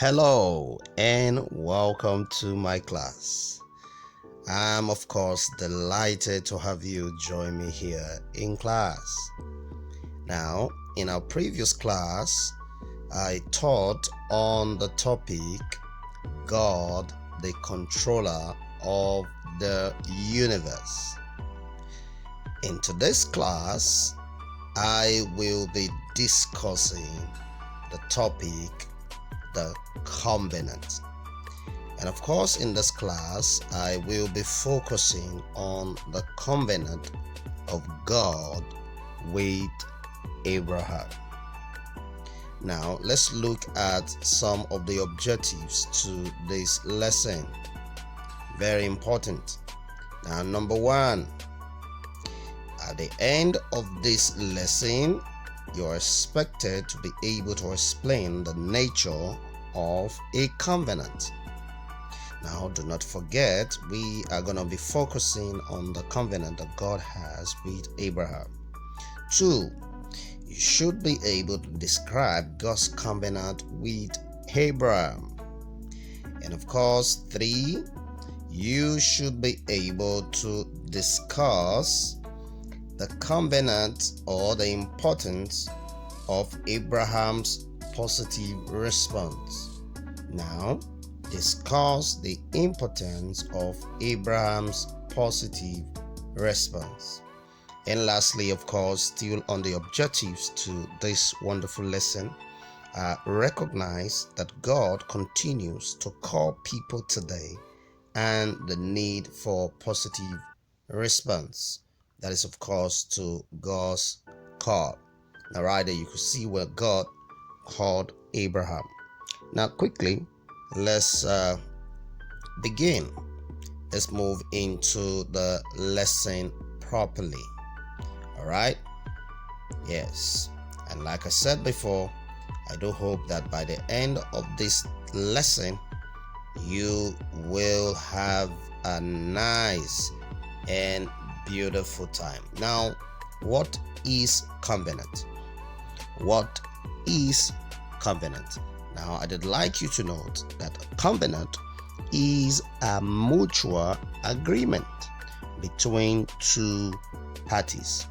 Hello and welcome to my class. I'm of course delighted to have you join me here in class. Now, in our previous class, I taught on the topic God, the controller of the universe. In today's class, I will be discussing the topic the covenant. And of course, in this class, I will be focusing on the covenant of God with Abraham. Now, let's look at some of the objectives to this lesson. Very important. Now, number one, at the end of this lesson, you are expected to be able to explain the nature of a covenant. Now, do not forget, we are going to be focusing on the covenant that God has with Abraham. 2, you should be able to describe God's covenant with Abraham. And of course, 3, you should be able to discuss the covenant or the importance of Abraham's positive response. Now, discuss the importance of Abraham's positive response. And lastly, of course, still on the objectives to this wonderful lesson, recognize that God continues to call people today and the need for positive response. That is, of course, to God's call. Now, right there, you could see where God called Abraham. Now, quickly, let's begin. Let's move into the lesson properly. All right? Yes. And like I said before, I do hope that by the end of this lesson, you will have a nice and beautiful time. Now, what is covenant? What is covenant? Now, I would like you to note that a covenant is a mutual agreement between two parties.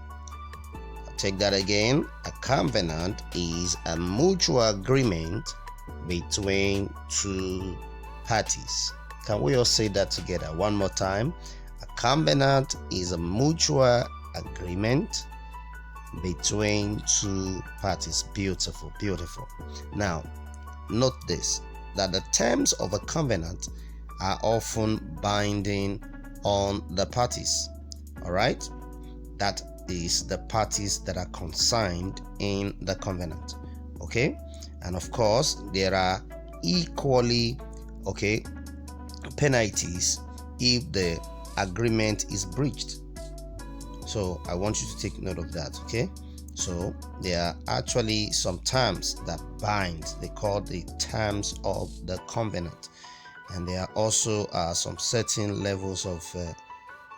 I'll take that again. A covenant is a mutual agreement between two parties. Can we all say that together one more time? A covenant is a mutual agreement between two parties. Beautiful, beautiful. Now, note this, that the terms of a covenant are often binding on the parties. All right? That is the parties that are consigned in the covenant. Okay? And of course, there are equally, penalties if the agreement is breached. So I want you to take note of that. Okay, so there are actually some terms that bind. They call the terms of the covenant, and there are also some certain levels of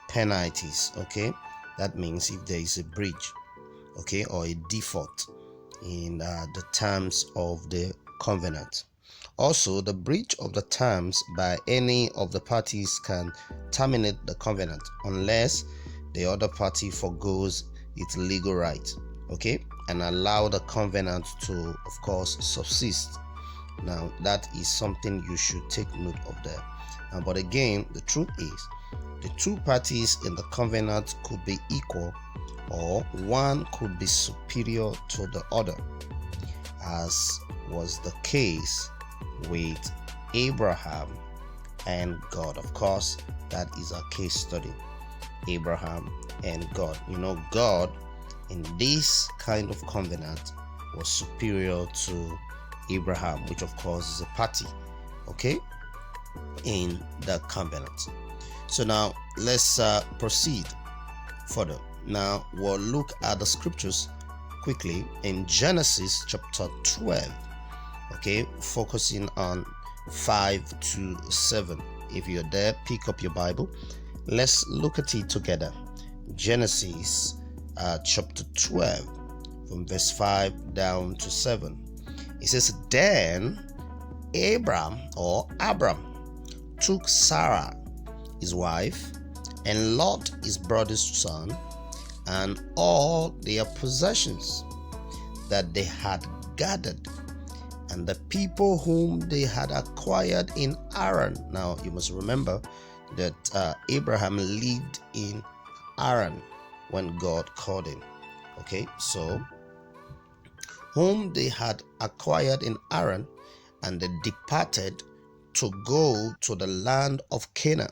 penalties. Okay, that means if there is a breach, or a default in the terms of the covenant. Also, the breach of the terms by any of the parties can terminate the covenant unless the other party forgoes its legal right, and allow the covenant to, of course, subsist. Now, that is something you should take note of there. But again, the truth is, the two parties in the covenant could be equal, or one could be superior to the other, as was the case with Abraham and God. Of course, that is our case study. Abraham and God. God in this kind of covenant was superior to Abraham, which of course is a party, in the covenant. So now let's proceed further. Now we'll look at the scriptures quickly in Genesis chapter 12, focusing on 5 to 7. If you're there, pick up your Bible. Let's look at it together. Genesis chapter 12 from verse 5 down to 7. It says, Then Abram took Sarah, his wife, and Lot, his brother's son, and all their possessions that they had gathered, and the people whom they had acquired in Haran. Now you must remember that Abraham lived in Haran when God called him. Okay, so whom they had acquired in Haran, and they departed to go to the land of Canaan.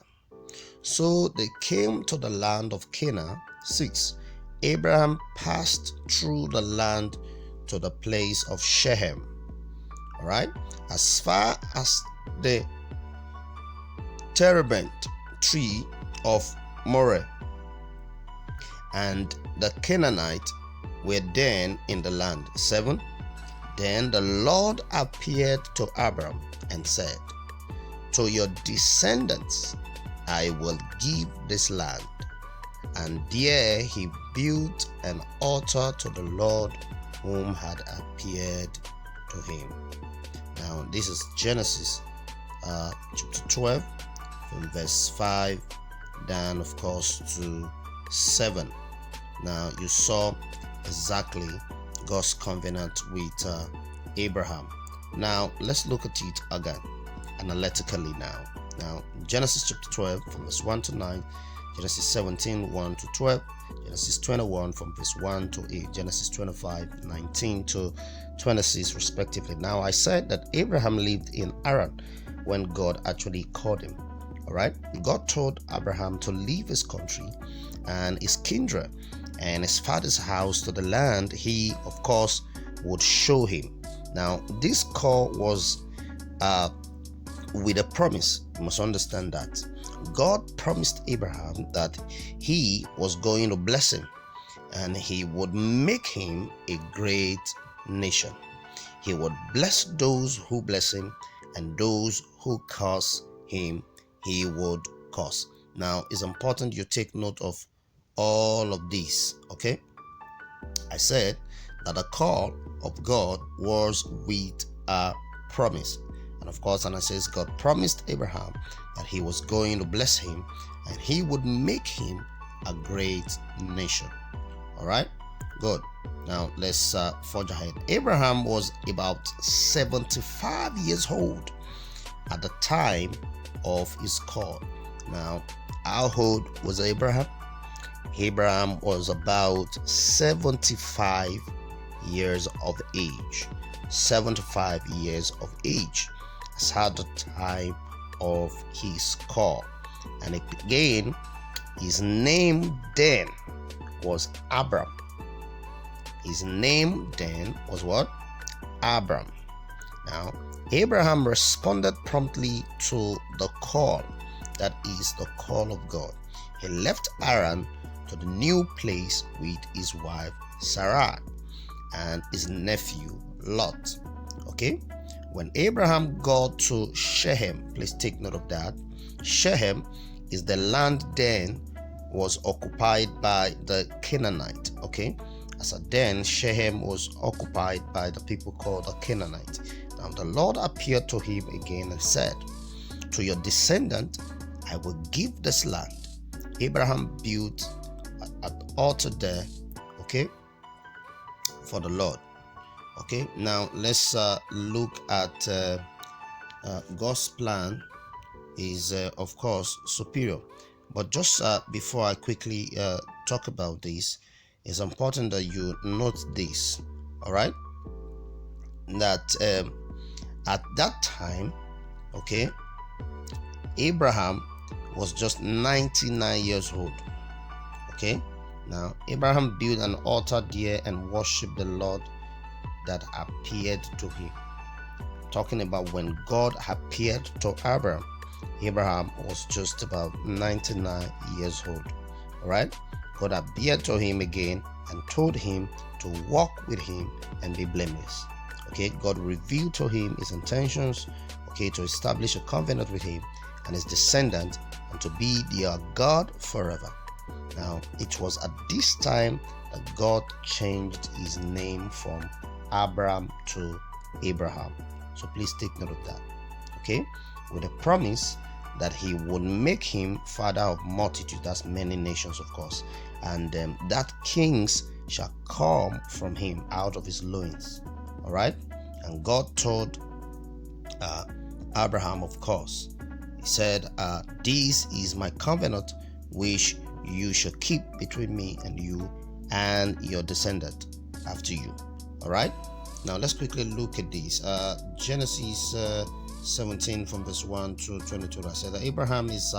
So they came to the land of Canaan. 6. Abraham passed through the land to the place of Shechem, all right, as far as the terebinth tree of Moreh, and the Canaanites were then in the land. 7. Then the Lord appeared to Abram and said, to your descendants I will give this land. And there he built an altar to the Lord whom had appeared to him. Now this is Genesis chapter 12 from verse 5 down, of course, to 7. Now you saw exactly God's covenant with Abraham. Now let's look at it again analytically now. Now Genesis chapter 12 from verse 1 to 9, Genesis 17 1 to 12, Genesis 21 from verse 1 to 8, Genesis 25 19 to 26 respectively. Now I said that Abraham lived in Haran when God actually called him. All right, God told Abraham to leave his country and his kindred and his father's house to the land he, of course, would show him. Now this call was with a promise. You must understand that God promised Abraham that he was going to bless him and he would make him a great nation. He would bless those who bless him, and those who curse him he would curse. Now it's important you take note of all of these. Okay, I said that the call of God was with a promise. And of course, and it says God promised Abraham that he was going to bless him and he would make him a great nation. All right, good. Now let's forge ahead. Abraham was about 75 years old at the time of his call. Now, how old was Abraham? Abraham was about 75 years of age. 75 years of age at the time of his call. And again, his name then was Abram. His name then was what? Abram. Now, Abraham responded promptly to the call, that is the call of God. He left Haran to the new place with his wife Sarai and his nephew Lot. Okay, when Abraham got to Shechem, please take note of that. Shechem is the land then was occupied by the Canaanite. Okay, as a then Shechem was occupied by the people called the Canaanite. Now the Lord appeared to him again and said, to your descendant I will give this land. Abraham built an altar there, okay, for the Lord. Okay, now let's look at God's plan is of course superior. But just before I quickly talk about this, it's important that you note this. All right, that at that time, okay, Abraham was just 99 years old. Okay, now Abraham built an altar there and worshiped the Lord that appeared to him. Talking about when God appeared to Abraham, Abraham was just about 99 years old. All right, God appeared to him again and told him to walk with him and be blameless. Okay, God revealed to him his intentions, okay, to establish a covenant with him and his descendants and to be their God forever. Now, it was at this time that God changed his name from Abram to Abraham. So please take note of that. Okay, with a promise that he would make him father of multitudes, that's many nations, of course, and that kings shall come from him out of his loins. All right, and God told Abraham, of course, he said, this is my covenant which you shall keep between me and you and your descendant after you. All right, now let's quickly look at this. Genesis 17 from verse 1 to 22. I said that Abraham is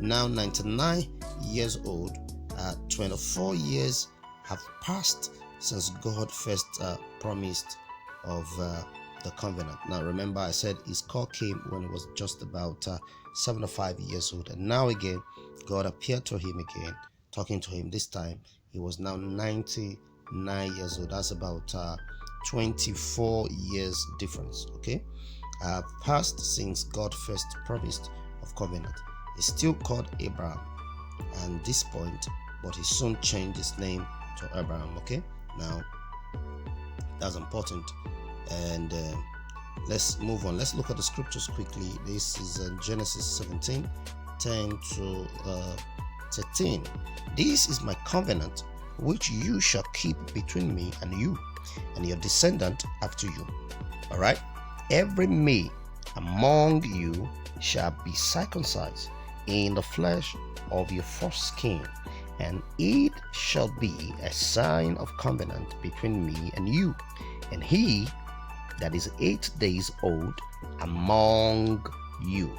now 99 years old. 24 years have passed since God first promised of the covenant. Now remember, I said his call came when he was just about 75 years old, and now again God appeared to him again, talking to him. This time he was now 99 years old. That's about 24 years difference. Okay, passed since God first promised of covenant. He's still called Abraham at this point, but he soon changed his name to Abraham. Okay, now that's important. And let's move on. Let's look at the scriptures quickly. This is Genesis 17 10 to 13. This is my covenant which you shall keep between me and you and your descendant after you. All right, every male among you shall be circumcised in the flesh of your foreskin, and it shall be a sign of covenant between me and you. And he that is 8 days old among you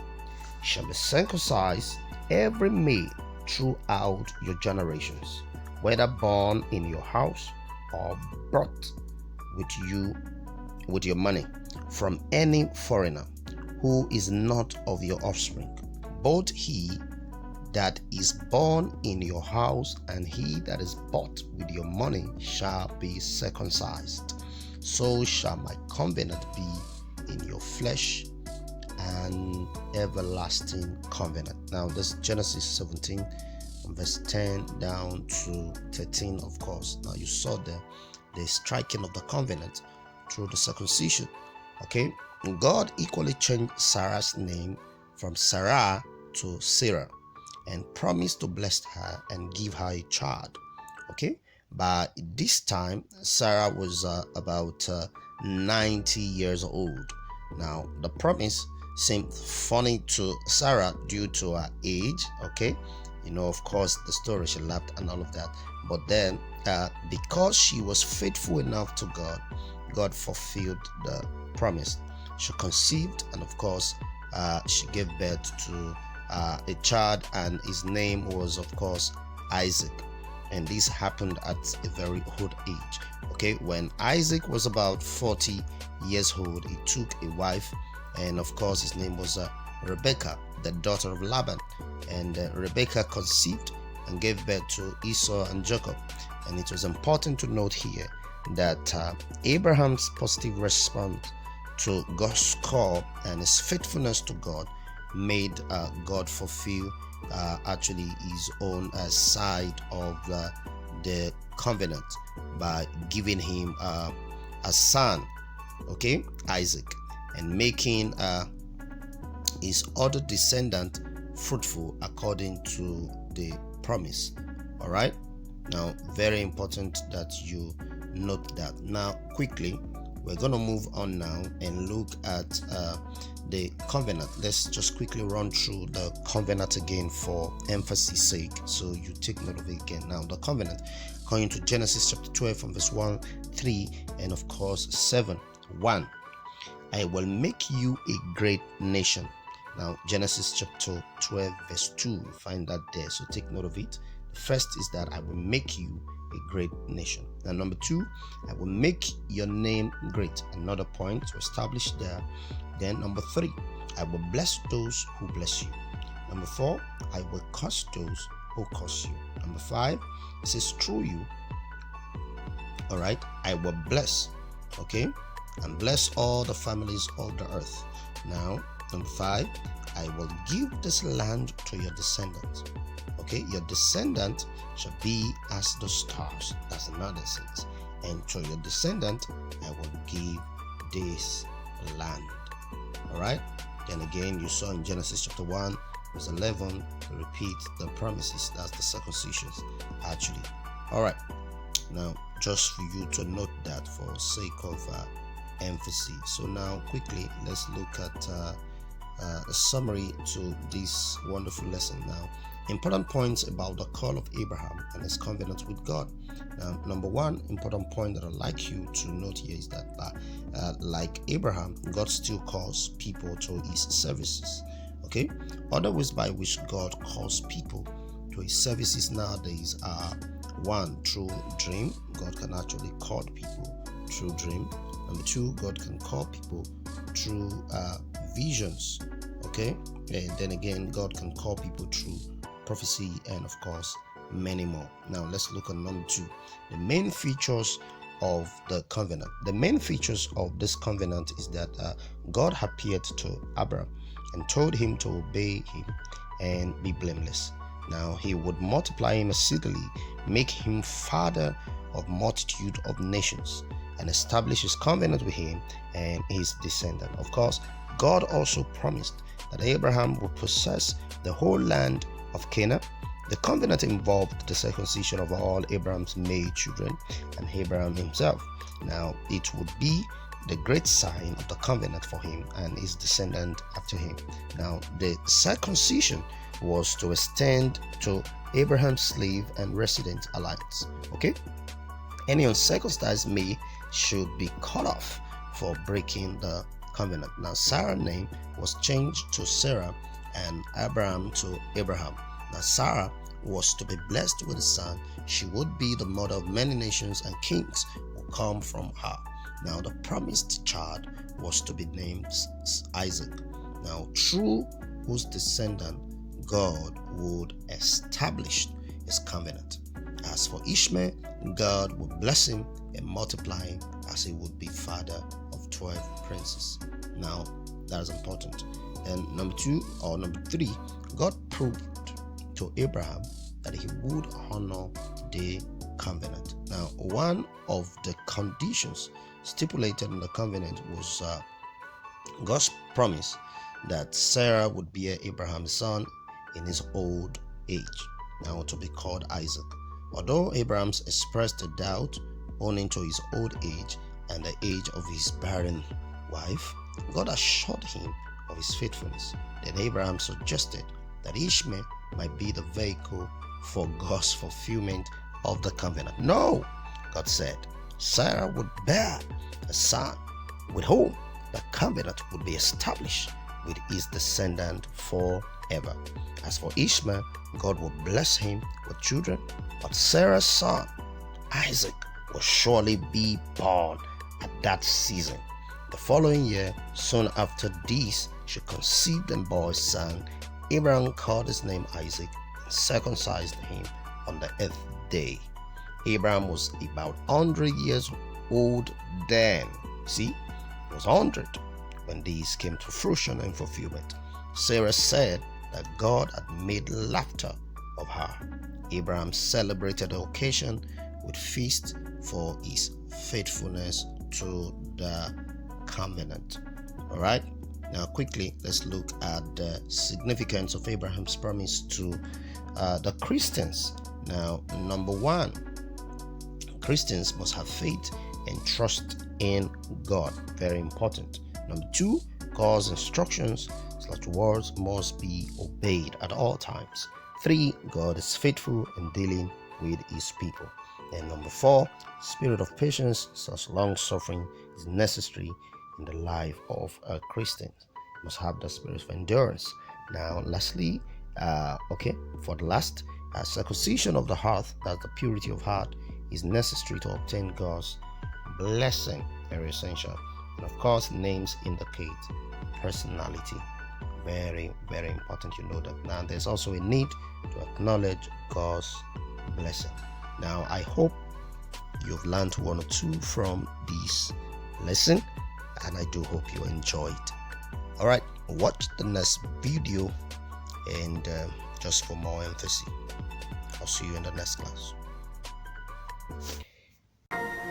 shall be circumcised, every male throughout your generations, whether born in your house or brought with your money from any foreigner who is not of your offspring. Both he that is born in your house and he that is bought with your money shall be circumcised. So shall my covenant be in your flesh, an everlasting covenant. Now this is Genesis 17 from verse 10 down to 13, of course. Now you saw the striking of the covenant through the circumcision. Okay, and God equally changed Sarah's name from Sarah to Sarah and promised to bless her and give her a child. Okay, by this time Sarah was about 90 years old. Now the promise seemed funny to Sarah due to her age. Okay, you know, of course, the story, she laughed and all of that, but then because she was faithful enough to God, God fulfilled the promise. She conceived, and of course she gave birth to a child, and his name was, of course, Isaac. And this happened at a very old age. Okay, when Isaac was about 40 years old, he took a wife, and of course his name was Rebecca, the daughter of Laban. And Rebecca conceived and gave birth to Esau and Jacob. And it was important to note here that Abraham's positive response to God's call and his faithfulness to God made God fulfill actually his own side of the covenant by giving him a son, okay, Isaac, and making his other descendant fruitful according to the promise. All right, now very important that you note that. Now quickly we're going to move on now and look at the covenant. Let's just quickly run through the covenant again for emphasis sake, so you take note of it again. Now the covenant, according to Genesis chapter 12 from verse 1, 3, and of course 7. 1, I will make you a great nation. Now Genesis chapter 12 verse 2, you find that there, so take note of it. The first is that I will make you a great nation. And number 2, I will make your name great. Another point to establish there. Then number 3, I will bless those who bless you. Number 4, I will curse those who curse you. Number 5, it says through you, all right, I will bless, okay, and bless all the families of the earth. Now number 5, I will give this land to your descendants. Okay, your descendant shall be as the stars. That's another sense. And to your descendant I will give this land. All right. Then again, you saw in Genesis chapter 1, verse 11, repeat the promises. That's the circumcision, actually. All right. Now, just for you to note that for sake of emphasis. So now, quickly, let's look at a summary to this wonderful lesson. Now, important points about the call of Abraham and his covenant with God. Now, number one important point that I'd like you to note here is that like Abraham, God still calls people to his services. Okay, other ways by which God calls people to his services nowadays are: one, through dream. God can actually call people through dream. Number two, God can call people through visions. Okay, and then again, God can call people through prophecy, and of course many more. Now let's look at number two, the main features of the covenant. The main features of this covenant is that God appeared to Abraham and told him to obey him and be blameless. Now he would multiply him exceedingly, make him father of multitude of nations, and establish his covenant with him and his descendant. Of course, God also promised that Abraham would possess the whole land of Canaan. The covenant involved the circumcision of all Abraham's male children and Abraham himself. Now it would be the great sign of the covenant for him and his descendant after him. Now the circumcision was to extend to Abraham's slave and resident alike. Okay, any uncircumcised male should be cut off for breaking the covenant. Now Sarah's name was changed to Sarah and Abraham to Abraham. Now Sarah was to be blessed with a son. She would be the mother of many nations, and kings would come from her. Now the promised child was to be named Isaac, now through whose descendant God would establish his covenant. As for Ishmael, God would bless him and multiply him, as he would be father of 12 princes. Now that is important. And number three, God proved to Abraham that he would honor the covenant. Now, one of the conditions stipulated in the covenant was God's promise that Sarah would bear Abraham's son in his old age, now to be called Isaac. Although Abraham expressed a doubt owing to his old age and the age of his barren wife, God assured him of his faithfulness. Then Abraham suggested that Ishmael might be the vehicle for God's fulfillment of the covenant. No, God said, Sarah would bear a son with whom the covenant would be established with his descendant forever. As for Ishmael, God would bless him with children, but Sarah's son, Isaac, will surely be born at that season. The following year, soon after this, she conceived and bore a son. Abraham called his name Isaac and circumcised him on the 8th day. Abraham was about 100 years old then. See, he was 100 when these came to fruition and fulfillment. Sarah said that God had made laughter of her. Abraham celebrated the occasion with feast for his faithfulness to the covenant. All right. Now, quickly, let's look at the significance of Abraham's promise to the Christians. Now, number one, Christians must have faith and trust in God. Very important. Number two, God's instructions / words must be obeyed at all times. 3, God is faithful in dealing with his people. And number 4, spirit of patience / long suffering is necessary in the life of a Christian. You must have the spirit of endurance. Now, lastly, for the last, circumcision of the heart, that's the purity of heart, is necessary to obtain God's blessing. Very essential. And of course, names indicate personality. Very, very important you know that. Now, there's also a need to acknowledge God's blessing. Now, I hope you've learned one or two from this lesson, and I do hope you enjoyed. All right, watch the next video, and just for more emphasis, I'll see you in the next class.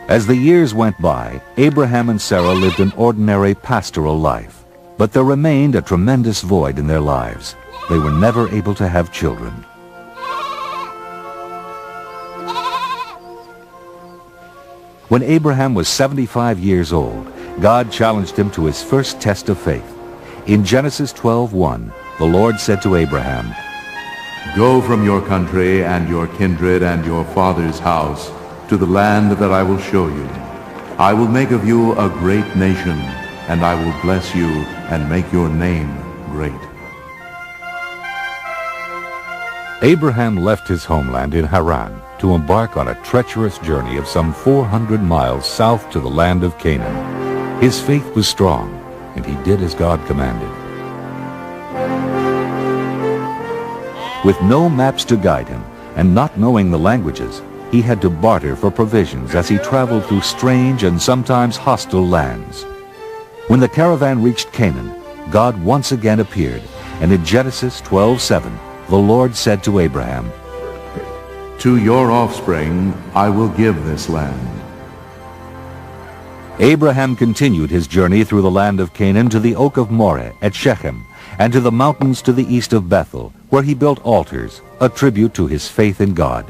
As the years went by, Abraham and Sarah lived an ordinary pastoral life. But there remained a tremendous void in their lives. They were never able to have children. When Abraham was 75 years old, God challenged him to his first test of faith. In Genesis 12:1, the Lord said to Abraham, "Go from your country and your kindred and your father's house to the land that I will show you. I will make of you a great nation, and I will bless you and make your name great." Abraham left his homeland in Haran to embark on a treacherous journey of some 400 miles south to the land of Canaan. His faith was strong, and he did as God commanded. With no maps to guide him, and not knowing the languages, he had to barter for provisions as he traveled through strange and sometimes hostile lands. When the caravan reached Canaan, God once again appeared, and in Genesis 12:7, the Lord said to Abraham, "To your offspring I will give this land." Abraham continued his journey through the land of Canaan to the oak of Moreh at Shechem, and to the mountains to the east of Bethel, where he built altars, a tribute to his faith in God.